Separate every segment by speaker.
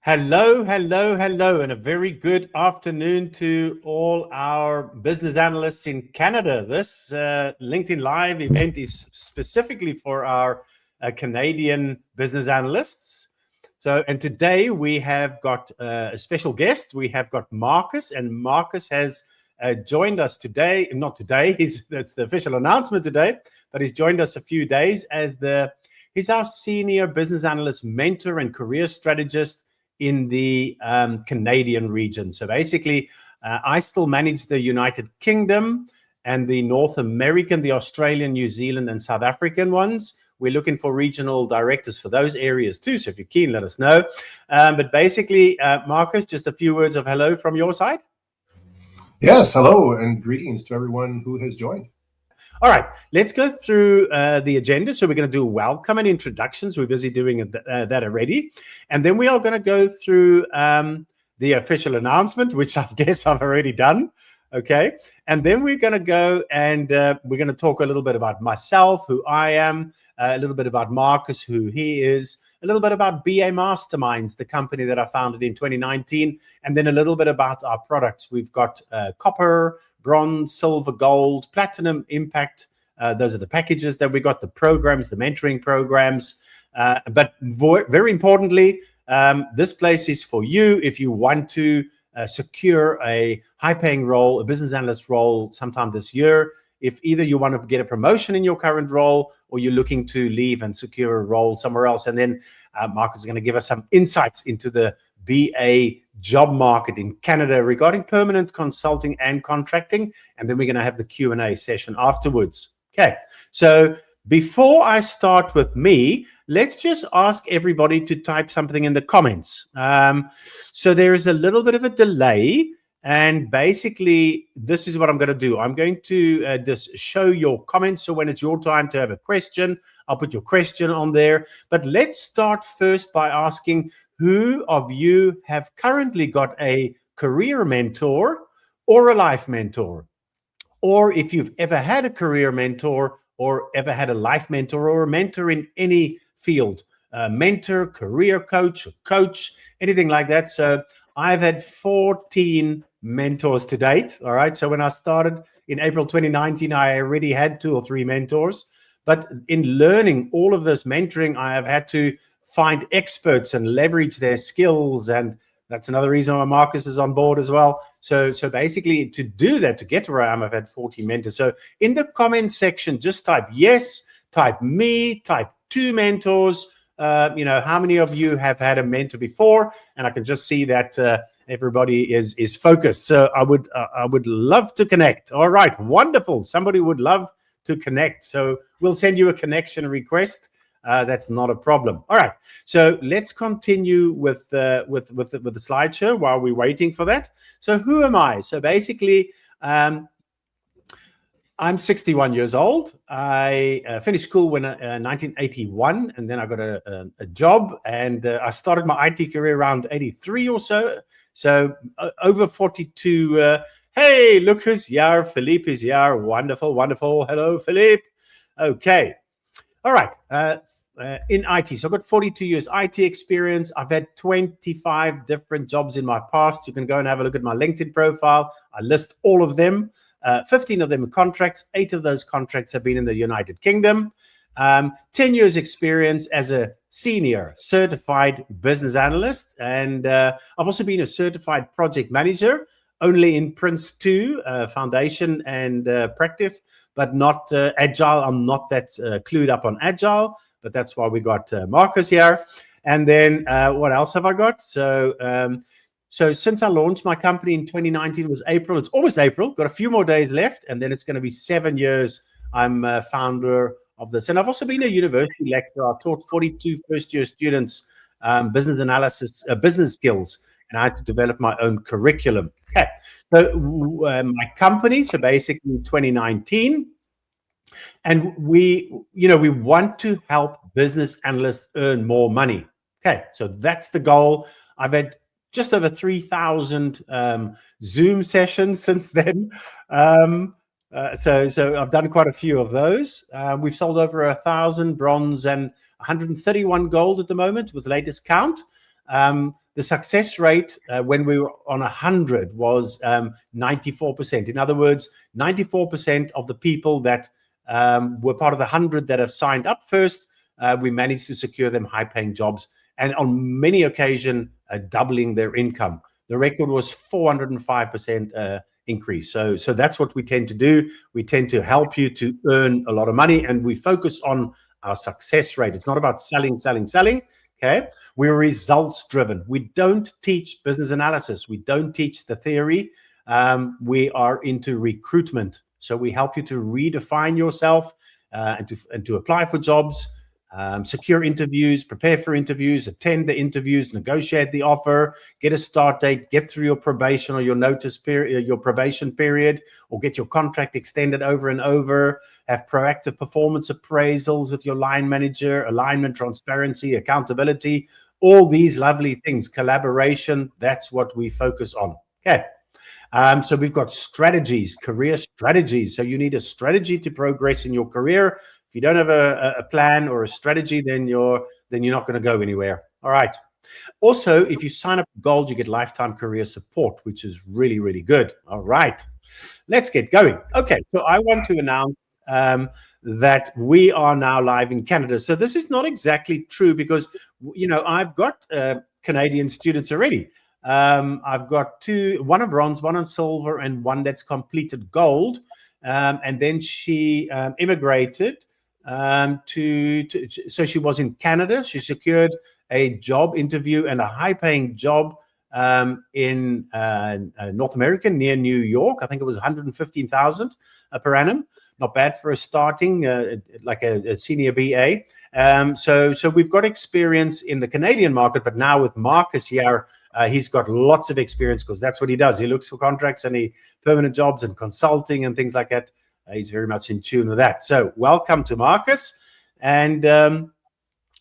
Speaker 1: Hello, hello, hello, and a very good afternoon to all our business analysts in Canada. This LinkedIn Live event is specifically for our Canadian business analysts. And today we have got a special guest. We have got Marcus, and Marcus has joined us today. Not today, that's the official announcement today, but he's joined us a few days as he's our senior business analyst mentor and career strategist in the Canadian region. So basically, I still manage the United Kingdom and the North American, the Australian, New Zealand, and South African ones. We're looking for regional directors for those areas too. So if you're keen, let us know. But basically, Marcus, just a few words of hello from your side.
Speaker 2: Yes, hello and greetings to everyone who has joined.
Speaker 1: All right, let's go through the agenda. So we're going to do welcome and introductions. We're busy doing that already. And then we are going to go through the official announcement, which I guess I've already done. Okay. And then we're going to go and we're going to talk a little bit about myself, who I am, a little bit about Marcus, who he is, a little bit about BA Masterminds, the company that I founded in 2019, and then a little bit about our products. We've got copper, bronze, silver, gold, platinum, impact. Those are the packages that we got, the programs, the mentoring programs. But very importantly, this place is for you if you want to secure a high-paying role, a business analyst role sometime this year. If either you want to get a promotion in your current role or you're looking to leave and secure a role somewhere else. And then Marcus is going to give us some insights into the BA job market in Canada regarding permanent consulting and contracting. And then we're going to have the Q&A session afterwards. Okay, so before I start with me, let's just ask everybody to type something in the comments. So there is a little bit of a delay. And basically, this is what I'm going to do. I'm going to just show your comments. So when it's your time to have a question, I'll put your question on there. But let's start first by asking who of you have currently got a career mentor or a life mentor? Or if you've ever had a career mentor or ever had a life mentor or a mentor in any field, mentor, career coach, anything like that. So I've had 14 mentors to date. All right. So when I started in April 2019, I already had 2 or 3 mentors. But in learning all of this mentoring, I have had to find experts and leverage their skills. And that's another reason why Marcus is on board as well. So basically to do that, to get to where I am, I've had 40 mentors. So in the comment section, just type yes, type me, type 2 mentors. How many of you have had a mentor before? And I can just see that everybody is focused. So I would love to connect. All right, wonderful. Somebody would love to connect. So we'll send you a connection request. That's not a problem. All right. So let's continue with the slideshow while we're waiting for that. So who am I? So basically, I'm 61 years old. I finished school when 1981, and then I got a job, and I started my IT career around 83 or so. So over 42. Hey, look who's here. Philippe is here. Wonderful, wonderful. Hello, Philippe. Okay. All right. In IT. So I've got 42 years IT experience. I've had 25 different jobs in my past. You can go and have a look at my LinkedIn profile. I list all of them. 15 of them are contracts. 8 of those contracts have been in the United Kingdom. 10 years experience as a senior certified business analyst. And I've also been a certified project manager, only in Prince 2, foundation and practice, but not agile. I'm not that clued up on agile, but that's why we got Marcus here. And then what else have I got? So since I launched my company in 2019, it was April. It's almost April. Got a few more days left, and then it's going to be 7 years. I'm a founder of this. And I've also been a university lecturer. I taught 42 first-year students business analysis, business skills, and I had to develop my own curriculum. Okay. So my company, so basically 2019, and we want to help business analysts earn more money. Okay, so that's the goal. I've had just over 3,000 Zoom sessions since then. So I've done quite a few of those. We've sold over 1,000 bronze and 131 gold at the moment with latest count. the success rate when we were on 100 was 94%. In other words, 94% of the people that were part of the 100 that have signed up first, we managed to secure them high-paying jobs, and on many occasions, doubling their income. The record was 405% increase. So that's what we tend to do. We tend to help you to earn a lot of money, and we focus on our success rate. It's not about selling. Okay, we're results driven. We don't teach business analysis. We don't teach the theory. We are into recruitment. So we help you to redefine yourself and to apply for jobs, secure interviews, prepare for interviews, attend the interviews, negotiate the offer, get a start date, get through your probation or your notice period, your probation period, or get your contract extended over and over, have proactive performance appraisals with your line manager, alignment, transparency, accountability, all these lovely things, collaboration. That's what we focus on. Okay. So we've got strategies, career strategies. So you need a strategy to progress in your career. If you don't have a plan or a strategy, then you're not going to go anywhere. All right. Also, if you sign up for Gold, you get lifetime career support, which is really, really good. All right. Let's get going. Okay. So I want to announce that we are now live in Canada. So this is not exactly true because, I've got Canadian students already. I've got one on bronze, one on silver, and one that's completed gold. And then she immigrated so she was in Canada. She secured a job interview and a high-paying job in North America near New York. I think it was 115,000 per annum. Not bad for a starting like a senior BA. So we've got experience in the Canadian market, but now with Marcus here, he's got lots of experience because that's what he does. He looks for contracts and permanent jobs and consulting and things like that. He's very much in tune with that. So welcome to Marcus. And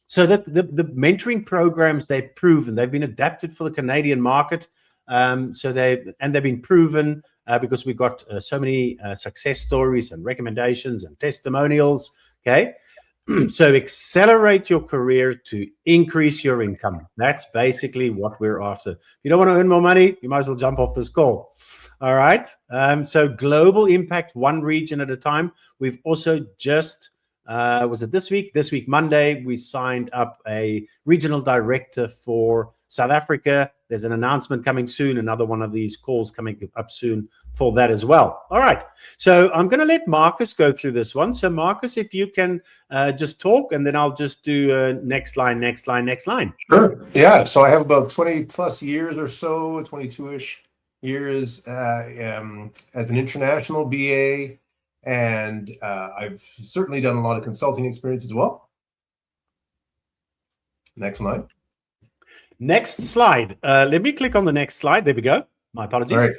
Speaker 1: so the mentoring programs, they've proven, they've been adapted for the Canadian market. So they've been proven because we've got so many success stories and recommendations and testimonials. Okay. So accelerate your career to increase your income. That's basically what we're after. If you don't want to earn more money, you might as well jump off this call. All right. So global impact, one region at a time. We've also just, was it this week? This week, Monday, we signed up a regional director for South Africa. There's an announcement coming soon, another one of these calls coming up soon for that as well. All right. So I'm going to let Marcus go through this one. So Marcus, if you can just talk, and then I'll just do next line.
Speaker 2: Sure. Yeah. So I have about 20 plus years or so, 22-ish years as an international BA. And I've certainly done a lot of consulting experience as well. Next slide.
Speaker 1: Next slide. Let me click on the next slide. There we go. My apologies.
Speaker 2: All right.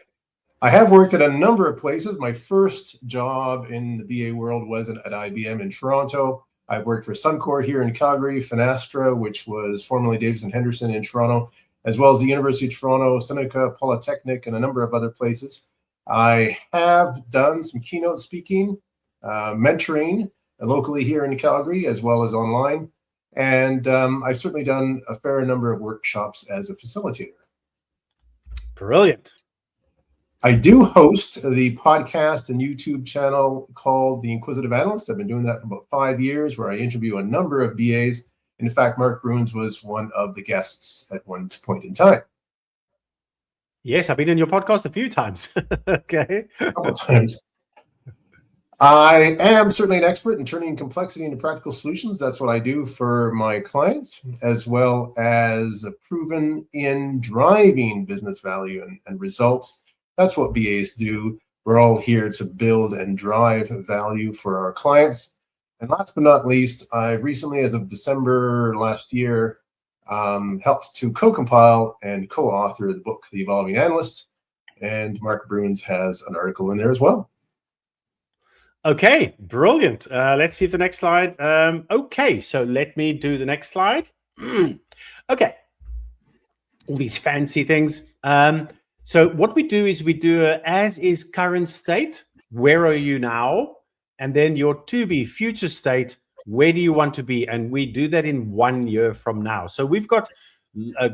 Speaker 2: I have worked at a number of places. My first job in the BA world was at IBM in Toronto. I've worked for Suncor here in Calgary, Finastra, which was formerly Davis and Henderson in Toronto, as well as the University of Toronto, Seneca Polytechnic, and a number of other places. I have done some keynote speaking, mentoring locally here in Calgary, as well as online. And I've certainly done a fair number of workshops as a facilitator.
Speaker 1: Brilliant.
Speaker 2: I do host the podcast and YouTube channel called The Inquisitive Analyst. I've been doing that for about 5 years, where I interview a number of BAs. In fact, Mark Bruins was one of the guests at one point in time.
Speaker 1: Yes, I've been in your podcast a few times. Okay.
Speaker 2: A couple of times. I am certainly an expert in turning complexity into practical solutions. That's what I do for my clients, as well as proven in driving business value and results. That's what BAs do. We're all here to build and drive value for our clients. And last but not least, I recently, as of December last year, helped to co-compile and co-author the book, The Evolving Analyst. And Mark Bruins has an article in there as well.
Speaker 1: Okay, brilliant. Let's see the next slide. Okay, so let me do the next slide. Okay, all these fancy things. So what we do is we do a as is current state, where are you now? And then your to be future state, where do you want to be? And we do that in 1 year from now. So we've got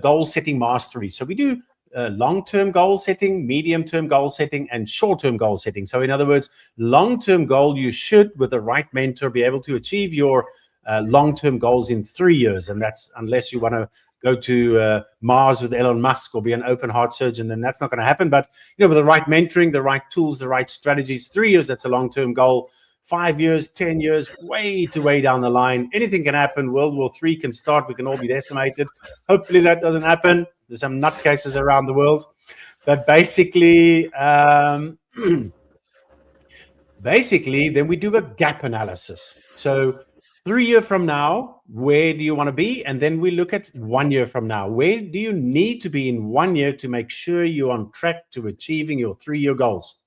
Speaker 1: goal setting mastery. So we do long-term goal setting, medium-term goal setting, and short-term goal setting. So in other words, long-term goal, you should, with the right mentor, be able to achieve your long-term goals in 3 years. And that's unless you want to go to Mars with Elon Musk or be an open heart surgeon, then that's not going to happen. But, with the right mentoring, the right tools, the right strategies, 3 years, that's a long-term goal. 5 years, 10 years, way down the line. Anything can happen. World War III can start. We can all be decimated. Hopefully that doesn't happen. There's some nutcases around the world. But basically, then we do a gap analysis. So 3 years from now, where do you want to be? And then we look at 1 year from now. Where do you need to be in 1 year to make sure you're on track to achieving your 3-year goals?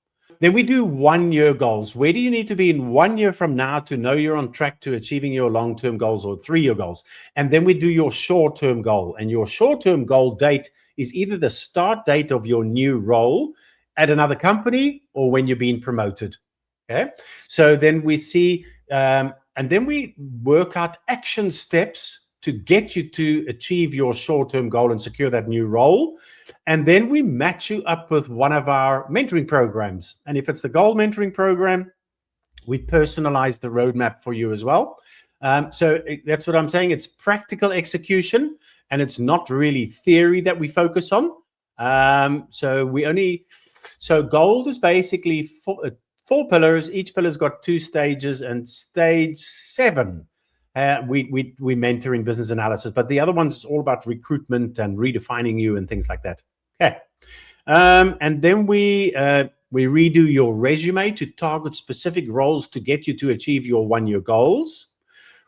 Speaker 1: Then we do 1 year goals. Where do you need to be in 1 year from now to know you're on track to achieving your long-term goals or 3-year goals? And then we do your short-term goal. And your short-term goal date is either the start date of your new role at another company or when you're being promoted. Okay. So then we see, and then we work out action steps to get you to achieve your short-term goal and secure that new role. And then we match you up with one of our mentoring programs. And if it's the Gold Mentoring Program, we personalize the roadmap for you as well. So that's what I'm saying. It's practical execution, and it's not really theory that we focus on. So gold is basically four pillars. Each pillar's got 2 stages, and stage 7 we mentor in business analysis, but the other one's all about recruitment and redefining you and things like that. Okay. And then we redo your resume to target specific roles to get you to achieve your 1-year goals.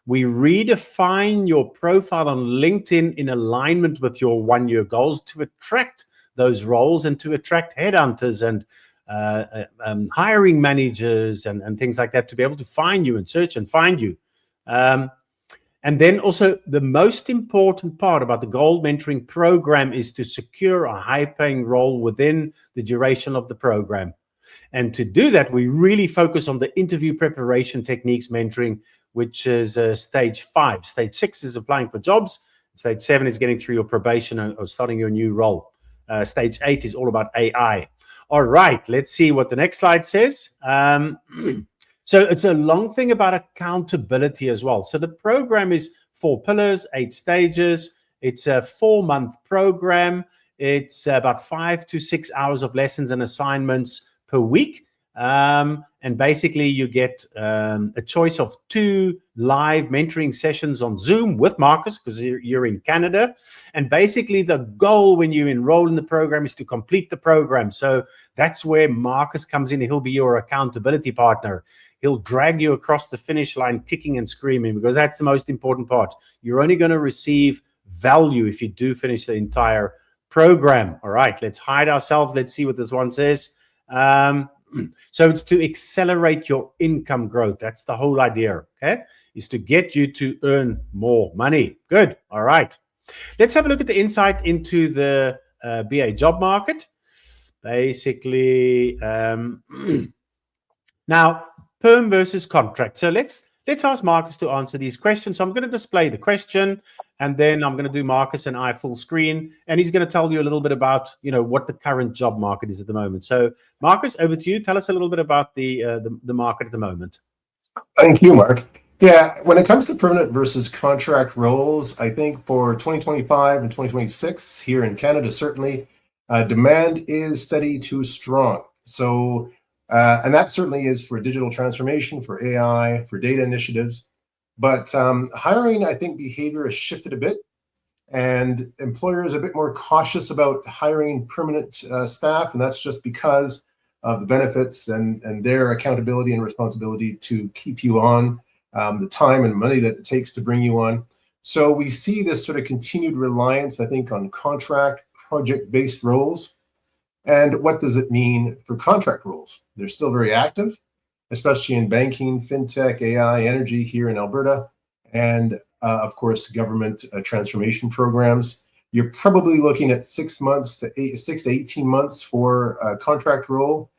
Speaker 1: We redefine your profile on LinkedIn in alignment with your 1-year goals to attract those roles and to attract headhunters and hiring managers and things like that to be able to find you and search and find you. And then also the most important part about the Gold Mentoring Program is to secure a high-paying role within the duration of the program. And to do that, we really focus on the interview preparation techniques mentoring, which is stage 5. Stage 6 is applying for jobs. Stage 7 is getting through your probation or starting your new role. Stage 8 is all about AI. All right, let's see what the next slide says. So it's a long thing about accountability as well. So the program is 4 pillars, 8 stages. It's a 4-month program. It's about 5 to 6 hours of lessons and assignments per week. And basically you get a choice of 2 live mentoring sessions on Zoom with Marcus, because you're in Canada. And basically the goal when you enroll in the program is to complete the program. So that's where Marcus comes in. He'll be your accountability partner. He'll drag you across the finish line kicking and screaming, because that's the most important part. You're only going to receive value if you do finish the entire program. All right, let's hide ourselves. Let's see what this one says. So it's to accelerate your income growth. That's the whole idea, okay? Is to get you to earn more money. Good. All right. Let's have a look at the insight into the BA job market. Basically, now, perm versus contract. So let's ask Marcus to answer these questions. So I'm going to display the question, and then I'm going to do Marcus and I full screen, and he's going to tell you a little bit about, what the current job market is at the moment. So Marcus, over to you. Tell us a little bit about the market at the moment.
Speaker 2: Thank you, Mark. Yeah, when it comes to permanent versus contract roles, I think for 2025 and 2026 here in Canada, certainly demand is steady to strong. So and that certainly is for digital transformation, for AI, for data initiatives. But hiring, I think behavior has shifted a bit, and employers are a bit more cautious about hiring permanent staff. And that's just because of the benefits and their accountability and responsibility to keep you on, the time and money that it takes to bring you on. So we see this sort of continued reliance, I think, on contract project-based roles. And what does it mean for contract roles? They're still very active, especially in banking, fintech, AI, energy here in Alberta, and of course, government transformation programs. You're probably looking at 6 to 18 months for a contract role.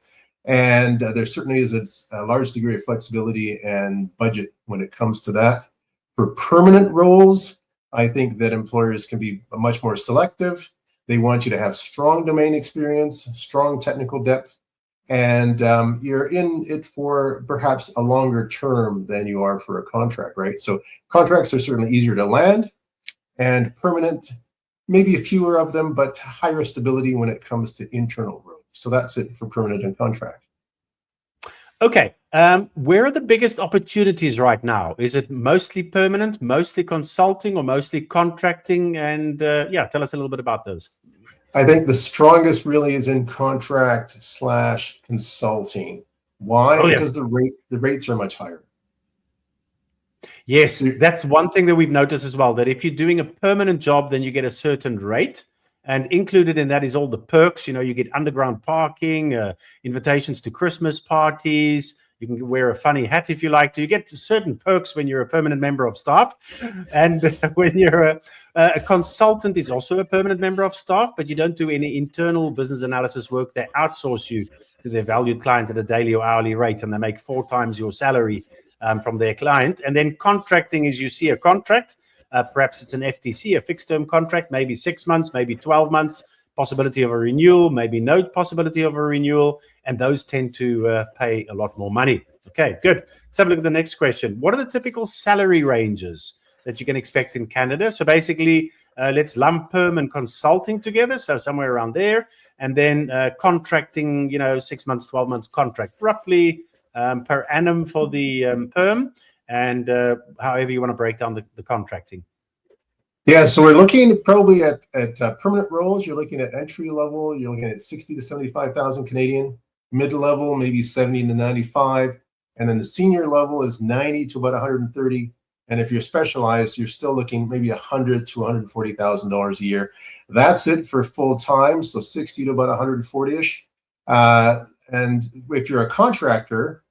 Speaker 2: And there certainly is a large degree of flexibility and budget when it comes to that. For permanent roles, I think that employers can be much more selective. They want you to have strong domain experience, strong technical depth, and you're in it for perhaps a longer term than you are for a contract, right? So contracts are certainly easier to land, and permanent, maybe fewer of them, but higher stability when it comes to internal growth. So that's it for permanent and contract.
Speaker 1: Okay. Where are the biggest opportunities right now? Is it mostly permanent, mostly consulting, or mostly contracting? And yeah, tell us a little bit about those.
Speaker 2: I think the strongest really is in contract/consulting. Why?
Speaker 1: Oh, yeah.
Speaker 2: Because the rates are much higher.
Speaker 1: Yes, that's one thing that we've noticed as well, that if you're doing a permanent job, then you get a certain rate. And included in that is all the perks. You know, you get underground parking, invitations to Christmas parties. You can wear a funny hat if you like to. You get certain perks when you're a permanent member of staff. And when you're a consultant, it's also a permanent member of staff, but you don't do any internal business analysis work. They outsource you to their valued client at a daily or hourly rate, and they make 4 times your salary from their client. And then contracting is you see a contract. Perhaps it's an FTC, a fixed term contract, maybe 6 months, maybe 12 months, possibility of a renewal, maybe no possibility of a renewal. And those tend to pay a lot more money. Okay, good. Let's have a look at the next question. What are the typical salary ranges that you can expect in Canada? So basically, let's lump perm and consulting together. So somewhere around there. And then contracting, 6 months, 12 months contract, roughly per annum for the perm. And however you want to break down the contracting.
Speaker 2: Yeah, so we're looking probably at permanent roles. You're looking at entry level. You're looking at 60 to 75,000 Canadian. Mid level, maybe 70 to 95, and then the senior level is 90 to about 130. And if you're specialized, you're still looking maybe $100,000 to $140,000 a year. That's it for full time, so 60 to about 140-ish. And if you're a contractor,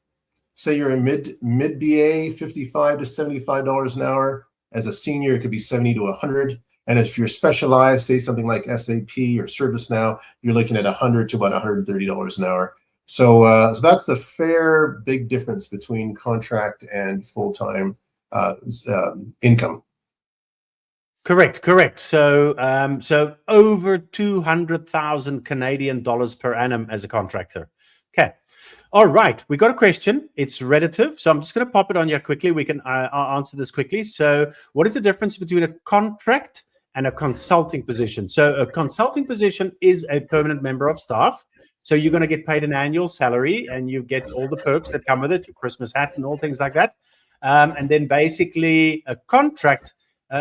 Speaker 2: say you're a mid BA, $55 to $75 an hour. As a senior, it could be 70 to 100. And if you're specialized, say something like SAP or ServiceNow, you're looking at $100 to about $130 an hour. So that's a fair big difference between contract and full-time income.
Speaker 1: Correct. So so over 200,000 Canadian dollars per annum as a contractor. Okay. All right, we got a question. It's relative, so I'm just going to pop it on here quickly. We can answer this quickly. So what is the difference between a contract and a consulting position? So a consulting position is a permanent member of staff. So you're going to get paid an annual salary, and you get all the perks that come with it, your Christmas hat and all things like that. And then basically a contract.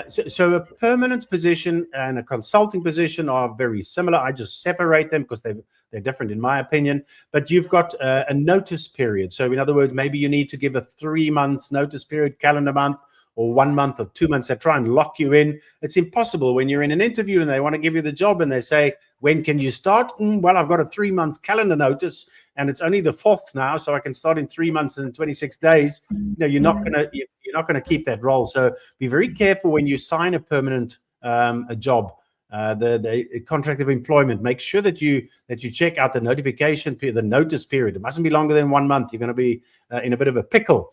Speaker 1: So a permanent position and a consulting position are very similar. I just separate them because they're different in my opinion. But you've got a notice period. So in other words, maybe you need to give a 3 months notice period, calendar month, or 1 month or 2 months. They try and lock you in. It's impossible when you're in an interview and they want to give you the job and they say, when can you start? Well, I've got a 3 months calendar notice and it's only the 4th now, so I can start in 3 months and 26 days. You're not gonna keep that role. So be very careful when you sign a permanent a job. The contract of employment, make sure that you check out the notification period, the notice period. It mustn't be longer than 1 month. You're going to be in a bit of a pickle.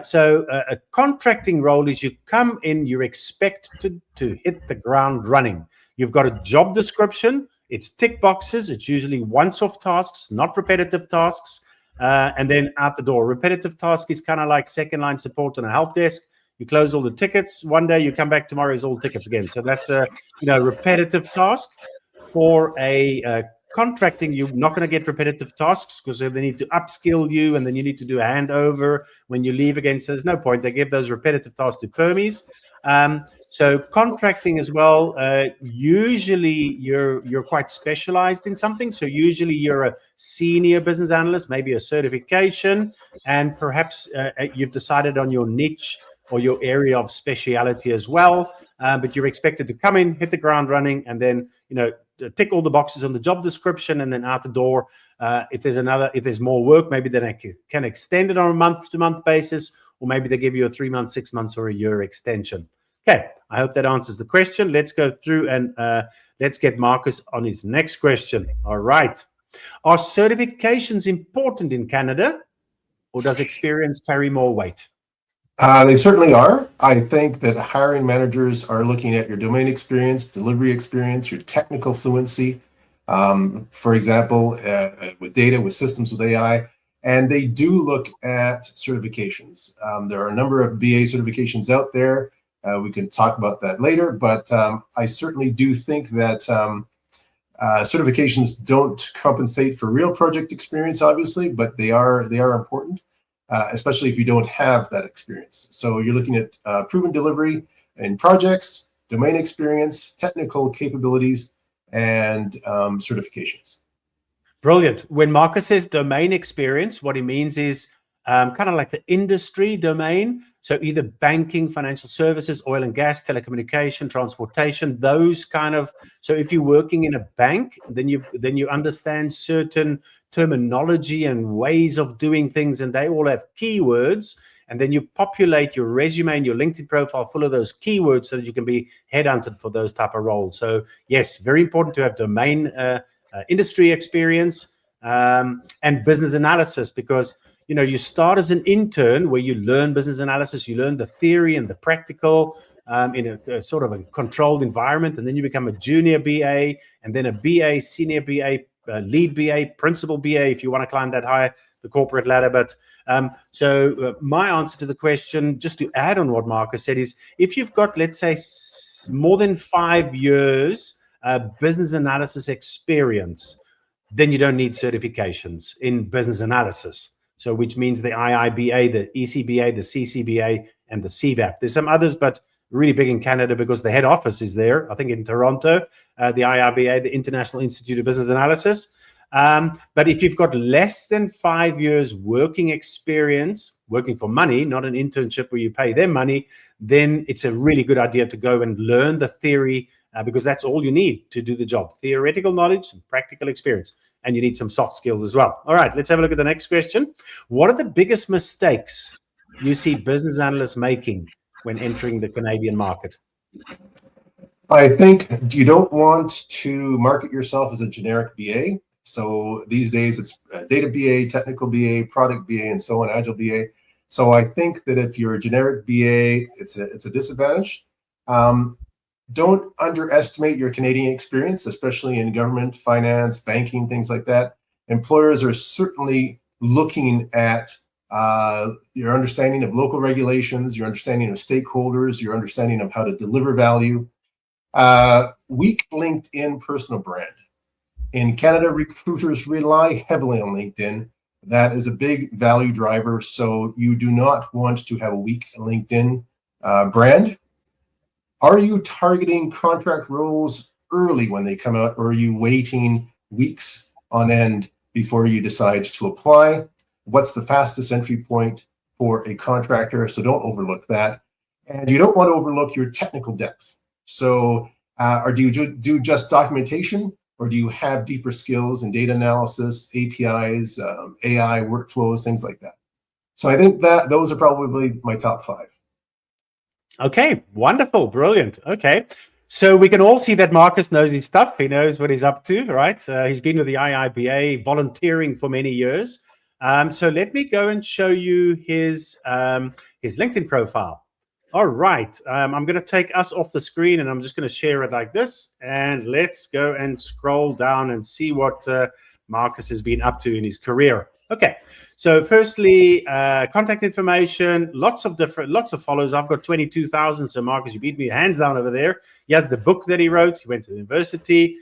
Speaker 1: So a contracting role is you come in, you're expected to hit the ground running. You've got a job description. It's tick boxes. It's usually once-off tasks, not repetitive tasks. And then out the door. Repetitive task is kind of like second-line support on a help desk. You close all the tickets. One day you come back, tomorrow is all tickets again. So that's a repetitive task. For a contracting, you're not going to get repetitive tasks because they need to upskill you, and then you need to do a handover when you leave again. So there's no point. They give those repetitive tasks to permies. So contracting as well, usually you're quite specialized in something. So usually you're a senior business analyst, maybe a certification, and perhaps you've decided on your niche or your area of speciality as well. But you're expected to come in, hit the ground running, and then, tick all the boxes on the job description, and then out the door. If there's more work, maybe then I can extend it on a month-to-month basis, or maybe they give you a 3 months, 6 months, or a year extension. Okay, I hope that answers the question. Let's go through and let's get Marcus on his next question. All right. Are certifications important in Canada, or does experience carry more weight?
Speaker 2: They certainly are. I think that hiring managers are looking at your domain experience, delivery experience, your technical fluency, for example, with data, with systems, with AI, and they do look at certifications. There are a number of BA certifications out there. We can talk about that later, but I certainly do think that certifications don't compensate for real project experience, obviously, but they are important. Especially if you don't have that experience. So you're looking at proven delivery in projects, domain experience, technical capabilities, and certifications.
Speaker 1: Brilliant. When Marcus says domain experience, what he means is kind of like the industry domain. So either banking, financial services, oil and gas, telecommunication, transportation, those kind of. So if you're working in a bank, then you understand certain terminology and ways of doing things, and they all have keywords. And then you populate your resume and your LinkedIn profile full of those keywords so that you can be headhunted for those type of roles. So yes, very important to have domain industry experience and business analysis, because you start as an intern where you learn business analysis, you learn the theory and the practical in a sort of a controlled environment, and then you become a junior BA, and then a BA, senior BA, lead BA, principal BA, if you want to climb that high, the corporate ladder. But my answer to the question, just to add on what Marcus said, is if you've got, let's say, more than 5 years business analysis experience, then you don't need certifications in business analysis. So which means the IIBA, the ECBA, the CCBA, and the CBAP. There's some others, but really big in Canada because the head office is there, I think in Toronto, the IIBA, the International Institute of Business Analysis. But if you've got less than 5 years working experience, working for money, not an internship where you pay them money, then it's a really good idea to go and learn the theory because that's all you need to do the job. Theoretical knowledge and practical experience. And you need some soft skills as well. All right, let's have a look at the next question. What are the biggest mistakes you see business analysts making when entering the Canadian market?
Speaker 2: I think you don't want to market yourself as a generic BA. So these days it's data BA, technical BA, product BA, and so on, agile BA. So I think that if you're a generic BA, it's a disadvantage. Don't underestimate your Canadian experience, especially in government, finance, banking, things like that. Employers are certainly looking at your understanding of local regulations, your understanding of stakeholders, your understanding of how to deliver value. Weak LinkedIn personal brand. In Canada, recruiters rely heavily on LinkedIn. That is a big value driver. So you do not want to have a weak LinkedIn brand. Are you targeting contract roles early when they come out, or are you waiting weeks on end before you decide to apply? What's the fastest entry point for a contractor? So don't overlook that. And you don't want to overlook your technical depth. So or do you do just documentation, or do you have deeper skills in data analysis, APIs, AI workflows, things like that? So I think that those are probably my top 5.
Speaker 1: Okay, wonderful, brilliant. Okay, so we can all see that Marcus knows his stuff. He knows what he's up to, right? He's been with the IIBA volunteering for many years. So let me go and show you his LinkedIn profile. All right, I'm going to take us off the screen and I'm just going to share it like this. And let's go and scroll down and see what Marcus has been up to in his career. Okay, so firstly, contact information, lots of followers. I've got 22,000. So Marcus, you beat me hands down over there. He has the book that he wrote. He went to the university.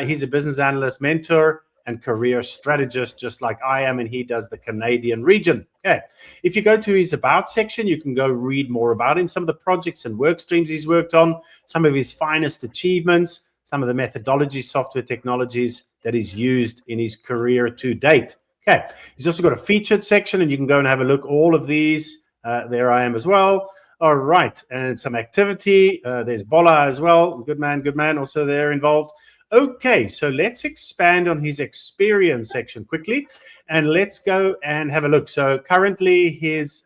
Speaker 1: He's a business analyst, mentor, and career strategist, just like I am, and he does the Canadian region. Okay, if you go to his About section, you can go read more about him, some of the projects and work streams he's worked on, some of his finest achievements, some of the methodologies, software technologies that he's used in his career to date. Okay, he's also got a featured section, and you can go and have a look. All of these, there I am as well. All right, and some activity. There's Bola as well. Good man, also there involved. Okay, so let's expand on his experience section quickly, and let's go and have a look. So currently, his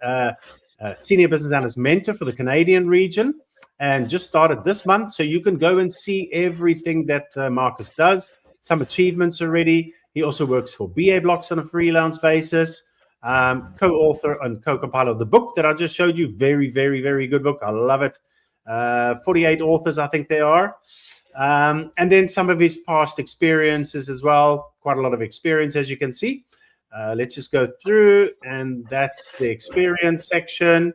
Speaker 1: senior business analyst mentor for the Canadian region, and just started this month. So you can go and see everything that Marcus does. Some achievements already. He also works for BA Blocks on a freelance basis. co-author and co-compiler of the book that I just showed you. Very, very, very good book. I love it. 48 authors, I think there are. And then some of his past experiences as well. Quite a lot of experience, as you can see. Let's just go through, and that's the experience section.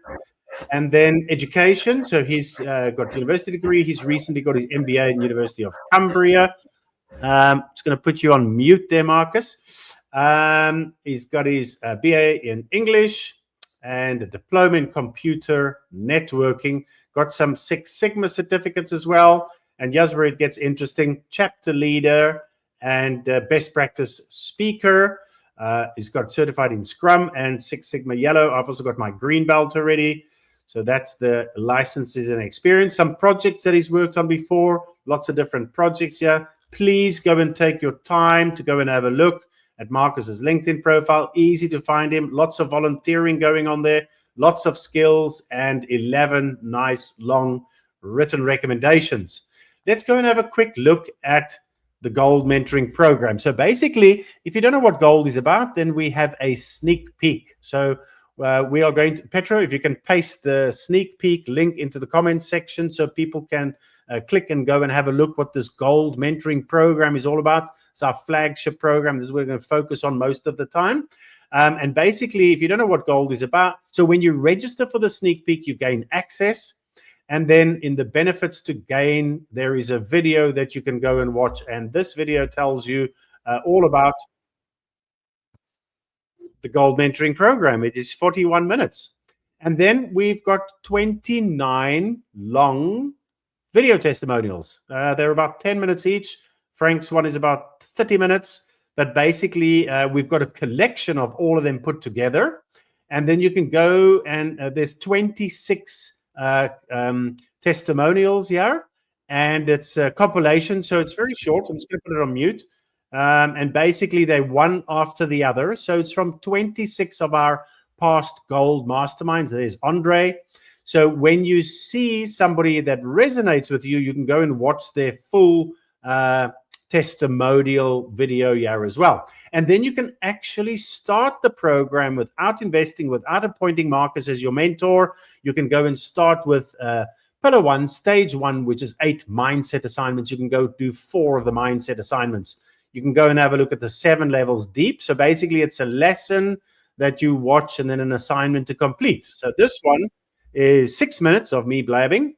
Speaker 1: And then education. So he's got a university degree. He's recently got his MBA in University of Cumbria. Just going to put you on mute there, Marcus. He's got his BA in English and a diploma in computer networking. Got some Six Sigma certificates as well. And here's where it gets interesting. Chapter leader and best practice speaker. He's got certified in Scrum and Six Sigma Yellow. I've also got my green belt already. So that's the licenses and experience. Some projects that he's worked on before. Lots of different projects here. Please go and take your time to go and have a look at Marcus's LinkedIn profile. Easy to find him. Lots of volunteering going on there. Lots of skills and 11 nice long written recommendations. Let's go and have a quick look at the Gold Mentoring Program. So basically, if you don't know what Gold is about, then we have a sneak peek. So we are going to, Petro, if you can paste the sneak peek link into the comments section so people can click and go and have a look what this Gold Mentoring Program is all about. It's our flagship program. This is what we're going to focus on most of the time. And basically, if you don't know what Gold is about, so when you register for the sneak peek, you gain access. And then in the benefits to gain, there is a video that you can go and watch. And this video tells you all about the Gold Mentoring Program. It is 41 minutes. And then we've got 29 long video testimonials. They're about 10 minutes each. Frank's one is about 30 minutes. But basically, we've got a collection of all of them put together. And then you can go and there's 26 testimonials here. And it's a compilation, so it's very short. I'm just going to put it on mute. And basically, they're one after the other. So it's from 26 of our past Gold Masterminds. There's Andre. So when you see somebody that resonates with you, you can go and watch their full testimonial video here as well. And then you can actually start the program without investing, without appointing Marcus as your mentor. You can go and start with Pillar 1, Stage 1, which is 8 mindset assignments. You can go do 4 of the mindset assignments. You can go and have a look at the 7 levels deep. So basically, it's a lesson that you watch and then an assignment to complete. So this one is 6 minutes of me blabbing.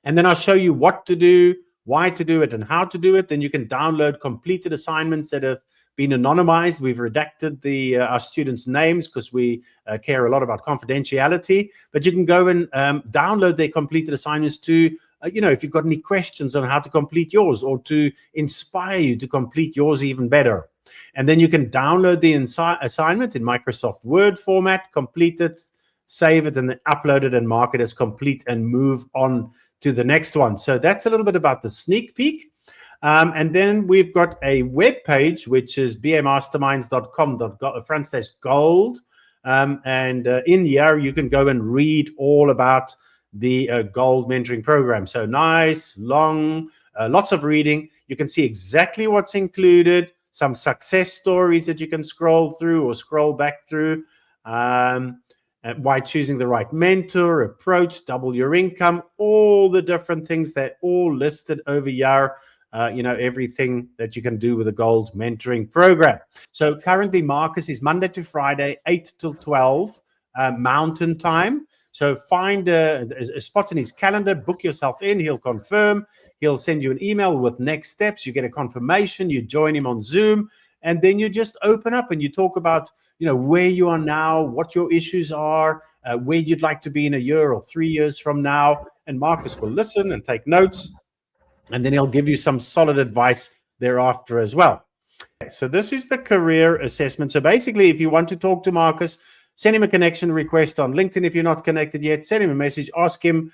Speaker 1: And then I'll show you what to do, why to do it, and how to do it. Then you can download completed assignments that have been anonymized. We've redacted our students' names because we care a lot about confidentiality. But you can go and download their completed assignments to if you've got any questions on how to complete yours or to inspire you to complete yours even better. And then you can download the assignment in Microsoft Word format, complete it, save it, and then upload it and mark it as complete and move on to the next one. So that's a little bit about the sneak peek. And then we've got a web page, which is bamasterminds.com/gold. And in here, you can go and read all about the Gold Mentoring Program. So nice, long, lots of reading. You can see exactly what's included, some success stories that you can scroll through or scroll back through. Why choosing the right mentor, approach, double your income, all the different things that all listed over here. Everything that you can do with the Gold Mentoring Program. So currently, Marcus is Monday to Friday, 8 till 12 Mountain Time. So find a spot in his calendar, book yourself in, he'll confirm, he'll send you an email with next steps, you get a confirmation, you join him on Zoom, and then you just open up and you talk about, where you are now, what your issues are, where you'd like to be in a year or 3 years from now, and Marcus will listen and take notes, and then he'll give you some solid advice thereafter as well. So this is the career assessment. So basically, if you want to talk to Marcus, send him a connection request on LinkedIn. If you're not connected yet, send him a message, ask him,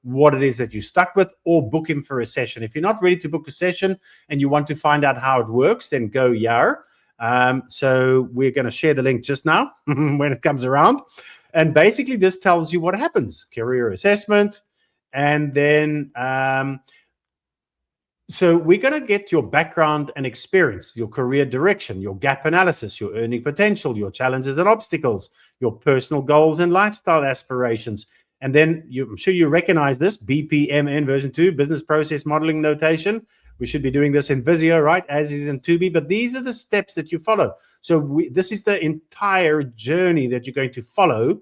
Speaker 1: what it is that you're stuck with, or book him for a session. If you're not ready to book a session and you want to find out how it works, then go here. So we're going to share the link just now when it comes around. And basically, this tells you what happens. Career assessment. And then So we're going to get your background and experience, your career direction, your gap analysis, your earning potential, your challenges and obstacles, your personal goals and lifestyle aspirations. And then I'm sure you recognize this, BPMN version 2, Business Process Modeling Notation. We should be doing this in Visio, right, as is in 2B, but these are the steps that you follow. So this is the entire journey that you're going to follow,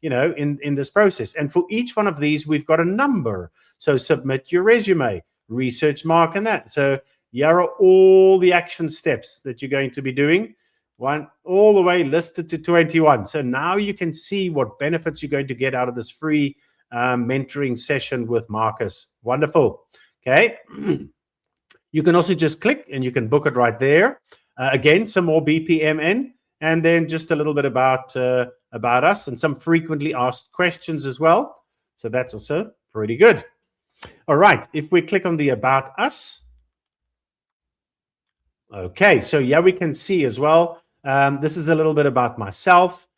Speaker 1: in this process. And for each one of these, we've got a number. So submit your resume, research Mark and that. So here are all the action steps that you're going to be doing, one all the way listed to 21. So now you can see what benefits you're going to get out of this free mentoring session with Marcus. Wonderful. Okay. You can also just click and you can book it right there. Again, some more BPMN, and then just a little bit about us and some frequently asked questions as well. So that's also pretty good. All right, if we click on the About Us. Okay, so yeah, we can see as well. This is a little bit about myself.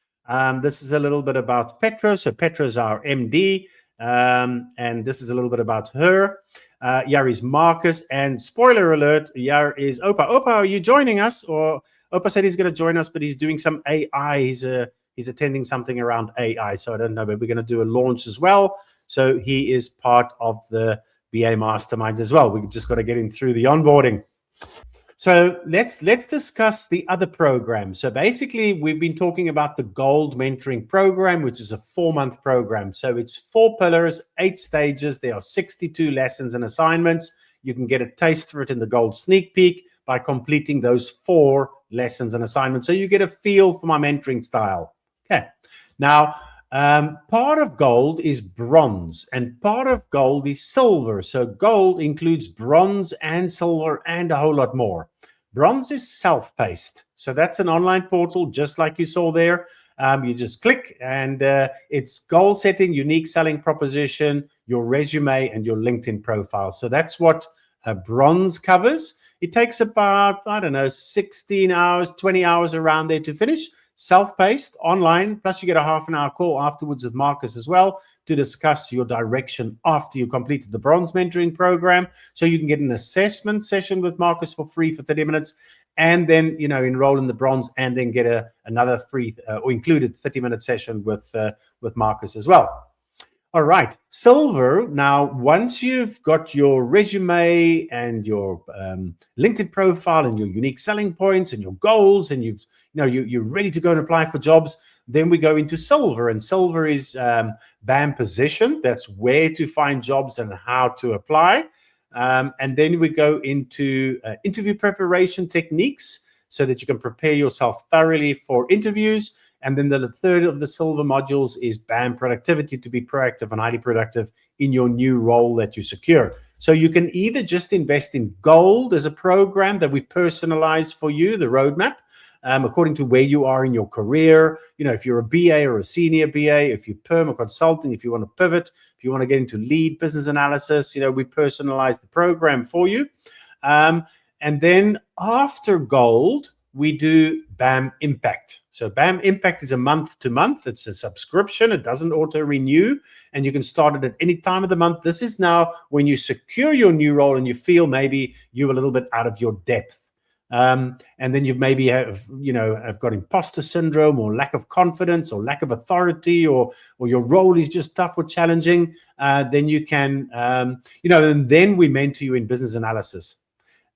Speaker 1: This is a little bit about Petra. So Petra's our MD, and this is a little bit about her. Here is Marcus, and spoiler alert, here is Opa. Opa, are you joining us? Or Opa said he's going to join us, but he's doing some AI. He's attending something around AI, so I don't know, but we're going to do a launch as well. So he is part of the BA Masterminds as well. We just got to get him through the onboarding. So let's discuss the other program. So basically, we've been talking about the Gold Mentoring Program, which is a 4-month program. So it's 4 pillars, 8 stages. There are 62 lessons and assignments. You can get a taste for it in the Gold Sneak Peek by completing those 4 lessons and assignments. So you get a feel for my mentoring style. Okay. Now, part of gold is bronze and part of gold is silver. So gold includes bronze and silver and a whole lot more. Bronze is self-paced. So that's an online portal, just like you saw there. You just click and it's goal setting, unique selling proposition, your resume and your LinkedIn profile. So that's what bronze covers. It takes about, I don't know, 16 hours, 20 hours around there to finish. Self-paced, online, plus you get a half-an-hour call afterwards with Marcus as well to discuss your direction after you completed the Bronze Mentoring Program. So you can get an assessment session with Marcus for free for 30 minutes and then, enroll in the Bronze and then get another free or included 30-minute session with Marcus as well. All right, silver. Now, once you've got your resume and your LinkedIn profile and your unique selling points and your goals, and you're ready to go and apply for jobs, then we go into silver. And silver is BAM position. That's where to find jobs and how to apply. And then we go into interview preparation techniques so that you can prepare yourself thoroughly for interviews. And then the third of the silver modules is BAM productivity, to be proactive and highly productive in your new role that you secure. So you can either just invest in gold as a program that we personalize for you, the roadmap, according to where you are in your career. If you're a BA or a senior BA, if you're perm or consulting, if you want to pivot, if you want to get into lead business analysis, we personalize the program for you. And then after gold, we do BAM Impact. So BAM Impact is a month-to-month. It's a subscription. It doesn't auto-renew, and you can start it at any time of the month. This is now when you secure your new role and you feel maybe you're a little bit out of your depth. And then you maybe have got imposter syndrome or lack of confidence or lack of authority, or your role is just tough or challenging. Then you can, and then we mentor you in business analysis.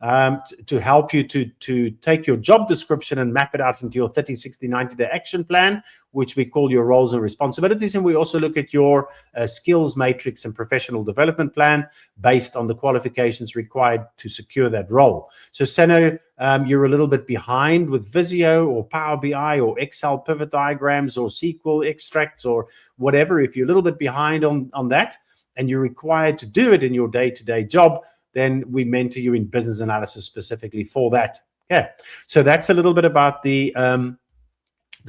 Speaker 1: To help you to take your job description and map it out into your 30, 60, 90-day action plan, which we call your roles and responsibilities. And we also look at your skills matrix and professional development plan based on the qualifications required to secure that role. So Seno, you're a little bit behind with Visio or Power BI or Excel pivot diagrams or SQL extracts or whatever. If you're a little bit behind on that and you're required to do it in your day-to-day job, then we mentor you in business analysis specifically for that. Yeah. So that's a little bit about the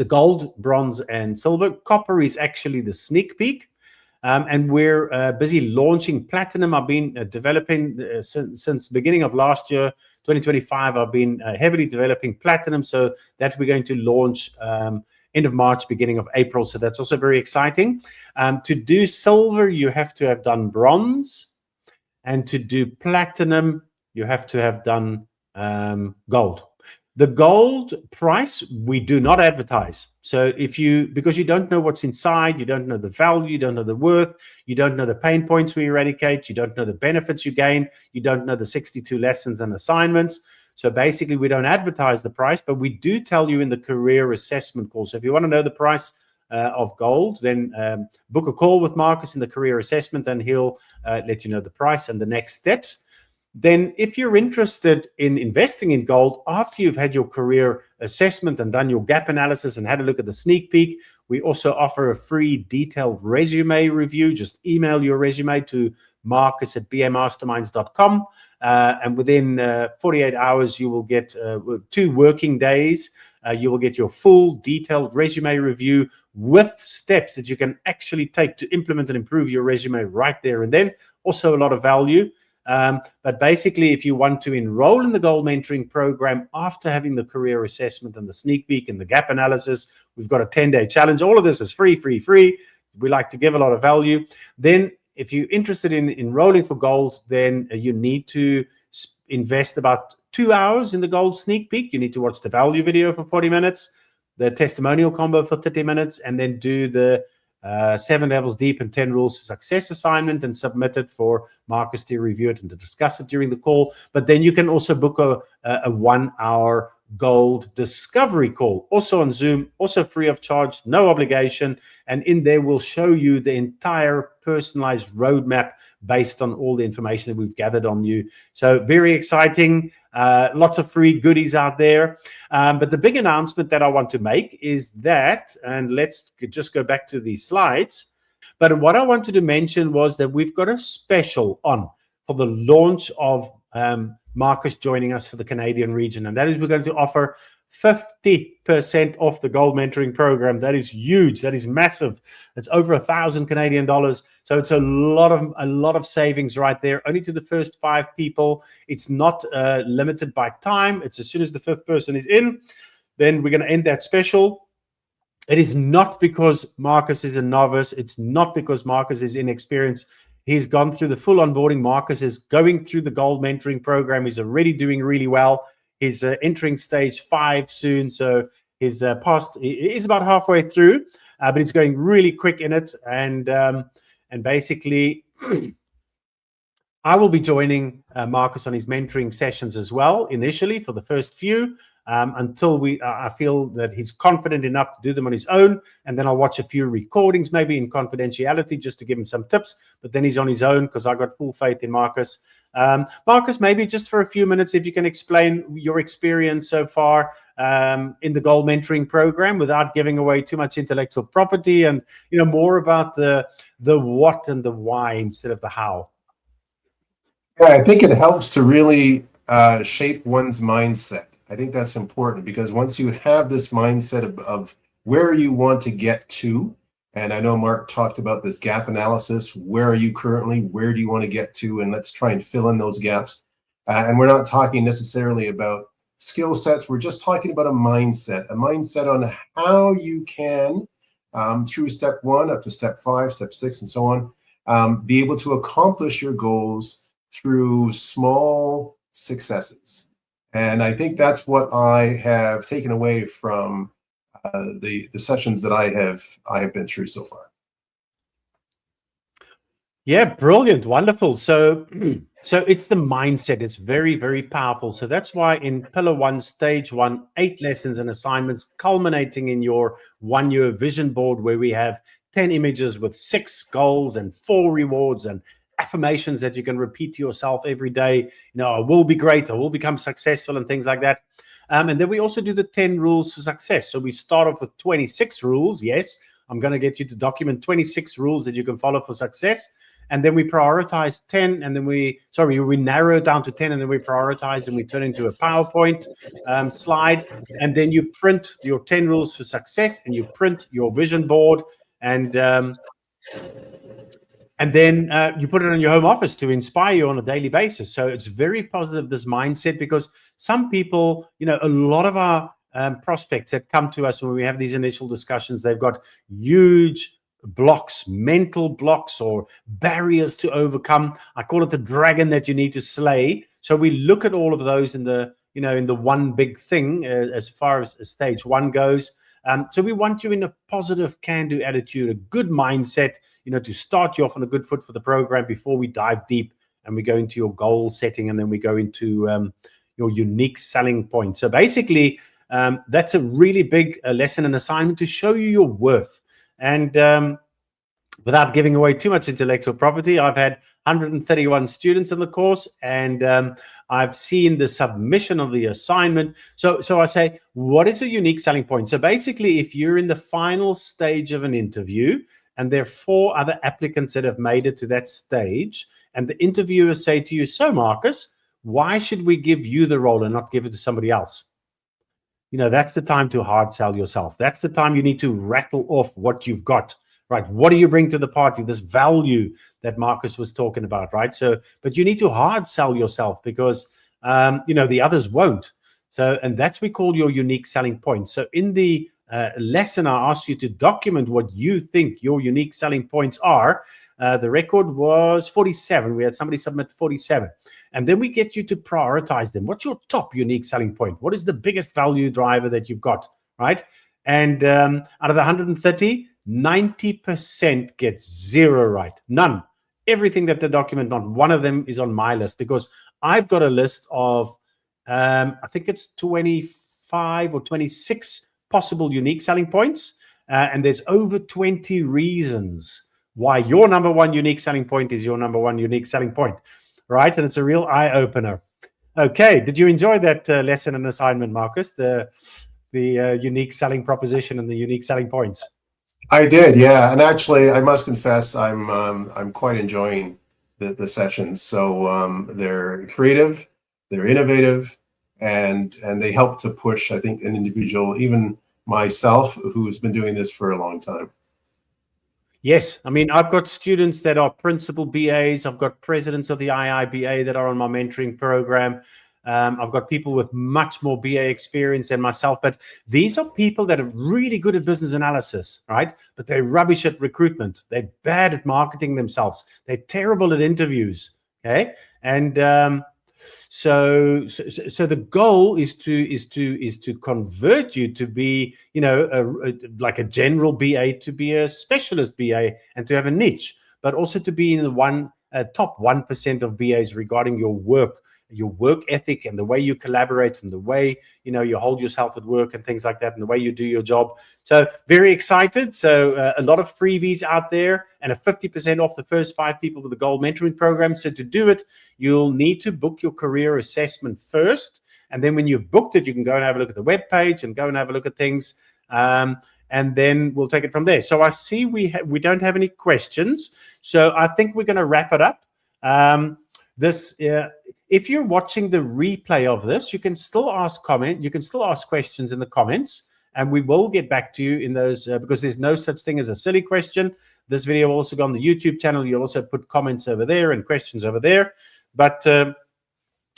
Speaker 1: gold, bronze, and silver. Copper is actually the sneak peek. And we're busy launching platinum. I've been developing since beginning of last year, 2025. I've been heavily developing platinum. So that we're going to launch end of March, beginning of April. So that's also very exciting. To do silver, you have to have done bronze. And to do platinum, you have to have done gold. The gold price, we do not advertise. So because you don't know what's inside, you don't know the value, you don't know the worth, you don't know the pain points we eradicate, you don't know the benefits you gain, you don't know the 62 lessons and assignments. So basically, we don't advertise the price, but we do tell you in the career assessment call. So if you want to know the price of gold, then book a call with Marcus in the career assessment, and he'll let you know the price and the next steps. Then if you're interested in investing in gold after you've had your career assessment and done your gap analysis and had a look at the sneak peek, we also offer a free detailed resume review. Just email your resume to marcus@bamasterminds.com, and within 48 hours, you will get 2 working days. You will get your full detailed resume review with steps that you can actually take to implement and improve your resume right there and then. Also a lot of value. But basically, if you want to enroll in the Gold Mentoring Program after having the career assessment and the sneak peek and the gap analysis, we've got a 10-day challenge. All of this is free. We like to give a lot of value. Then if you're interested in enrolling for gold, then you need to invest about 2 hours in the gold sneak peek. You need to watch the value video for 40 minutes, the testimonial combo for 30 minutes, and then do the 7 levels deep and 10 rules to success assignment and submit it for Marcus to review it and to discuss it during the call. But then you can also book a 1-hour gold discovery call, also on Zoom, also free of charge, no obligation. And in there, we'll show you the entire personalized roadmap based on all the information that we've gathered on you. So very exciting. Lots of free goodies out there. But the big announcement that I want to make is that, and let's just go back to the slides. But what I wanted to mention was that we've got a special on for the launch of Marcus joining us for the Canadian region. And that is, we're going to offer 50% off the Gold Mentoring Program. That is huge. That is massive. It's over 1,000 Canadian dollars. So it's a lot of savings right there. Only to the first 5 people. It's not limited by time. It's as soon as the 5th person is in, then we're going to end that special. It is not because Marcus is a novice. It's not because Marcus is inexperienced. He's gone through the full onboarding. Marcus is going through the Gold Mentoring Program. He's already doing really well. He's entering stage 5 soon. So he's he's about halfway through, but he's going really quick in it. And basically, I will be joining Marcus on his mentoring sessions as well, initially for the first few, until I feel that he's confident enough to do them on his own. And then I'll watch a few recordings, maybe in confidentiality, just to give him some tips. But then he's on his own because I got full faith in Marcus. Marcus, maybe just for a few minutes, if you can explain your experience so far in the Gold Mentoring Program without giving away too much intellectual property, and more about the what and the why instead of the how.
Speaker 2: Yeah, I think it helps to really shape one's mindset. I think that's important, because once you have this mindset of where you want to get to, and I know Mark talked about this gap analysis, where are you currently, where do you want to get to, and let's try and fill in those gaps. And we're not talking necessarily about skill sets, we're just talking about a mindset on how you can, through step 1 up to step 5, step 6, and so on, be able to accomplish your goals through small successes. And I think that's what I have taken away from the sessions that I have been through so far.
Speaker 1: Yeah, brilliant, wonderful. So it's the mindset. It's very, very powerful. So that's why in Pillar 1, Stage 1, 8 lessons and assignments, culminating in your 1-year vision board, where we have 10 images with 6 goals and 4 rewards and affirmations that you can repeat to yourself every day. I will be great, I will become successful, and things like that. And then we also do the 10 rules to success. So we start off with 26 rules. Yes, I'm going to get you to document 26 rules that you can follow for success. And then we prioritize 10, and then we narrow it down to 10, and then we prioritize, and we turn into a PowerPoint slide. And then you print your 10 rules for success, and you print your vision board, and then you put it in your home office to inspire you on a daily basis. So it's very positive, this mindset, because some people, a lot of our prospects that come to us when we have these initial discussions, they've got huge blocks, mental blocks or barriers to overcome. I call it the dragon that you need to slay. So we look at all of those in the, in the one big thing as far as stage one goes. So we want you in a positive can-do attitude, a good mindset, to start you off on a good foot for the program before we dive deep and we go into your goal setting, and then we go into your unique selling point. So basically, that's a really big lesson and assignment to show you your worth. And without giving away too much intellectual property, I've had 131 students in the course, and I've seen the submission of the assignment. So I say, what is a unique selling point? So basically, if you're in the final stage of an interview and there are 4 other applicants that have made it to that stage, and the interviewers say to you, so Marcus, why should we give you the role and not give it to somebody else? That's the time to hard sell yourself. That's the time you need to rattle off what you've got, right? What do you bring to the party? This value that Marcus was talking about, right? So, but you need to hard sell yourself because, the others won't. So, and that's we call your unique selling point. So in the lesson, I asked you to document what you think your unique selling points are. The record was 47. We had somebody submit 47. And then we get you to prioritize them. What's your top unique selling point? What is the biggest value driver that you've got, right? And out of the 130, 90% gets 0 right. None. Everything that they document, not one of them is on my list, because I've got a list of, I think it's 25 or 26 possible unique selling points. And there's over 20 reasons why your number one unique selling point is your number one unique selling point, right? And it's a real eye-opener. Okay, did you enjoy that lesson and assignment, Marcus? The unique selling proposition and the unique selling points.
Speaker 2: I did, yeah. And actually, I must confess, I'm quite enjoying the sessions. So they're creative, they're innovative, and they help to push, I think, an individual, even myself, who's been doing this for a long time.
Speaker 1: Yes, I mean, I've got students that are principal BAs. I've got presidents of the IIBA that are on my mentoring program. I've got people with much more BA experience than myself, but these are people that are really good at business analysis, right? But they're rubbish at recruitment. They're bad at marketing themselves. They're terrible at interviews, okay? And so the goal is to convert you to be, like a general BA, to be a specialist BA, and to have a niche, but also to be in the top 1% of BAs regarding your work ethic and the way you collaborate and the way, you hold yourself at work and things like that, and the way you do your job. So very excited. So a lot of freebies out there, and a 50% off the first 5 people with the Gold Mentoring Program. So to do it, you'll need to book your career assessment first. And then when you've booked it, you can go and have a look at the webpage and go and have a look at things. And then we'll take it from there. So I see we don't have any questions. So I think we're going to wrap it up. If you're watching the replay of this, you can still ask questions in the comments, and we will get back to you in those, because there's no such thing as a silly question. This video will also go on the YouTube channel. You'll also put comments over there and questions over there. But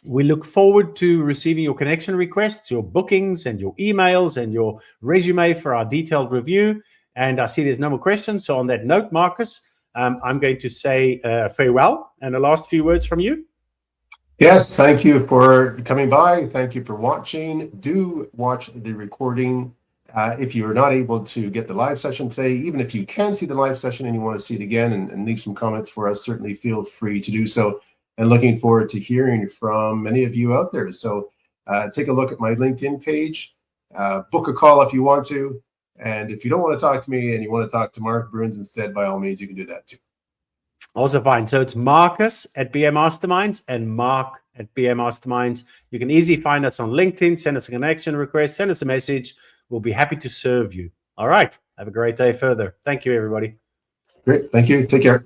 Speaker 1: we look forward to receiving your connection requests, your bookings, and your emails, and your resume for our detailed review. And I see there's no more questions. So on that note, Marcus, I'm going to say farewell, and the last few words from you.
Speaker 2: Yes, thank you for coming by. Thank you for watching. Do watch the recording. If you are not able to get the live session today, even if you can see the live session and you want to see it again and leave some comments for us, certainly feel free to do so. And looking forward to hearing from many of you out there. So take a look at my LinkedIn page, book a call if you want to. And if you don't want to talk to me and you want to talk to Mark Bruins instead, by all means, you can do that too.
Speaker 1: Also fine. So it's Marcus at BA Masterminds and Mark at BA Masterminds. You can easily find us on LinkedIn. Send us a connection request. Send us a message. We'll be happy to serve you. All right. Have a great day further. Thank you, everybody.
Speaker 2: Great. Thank you. Take care.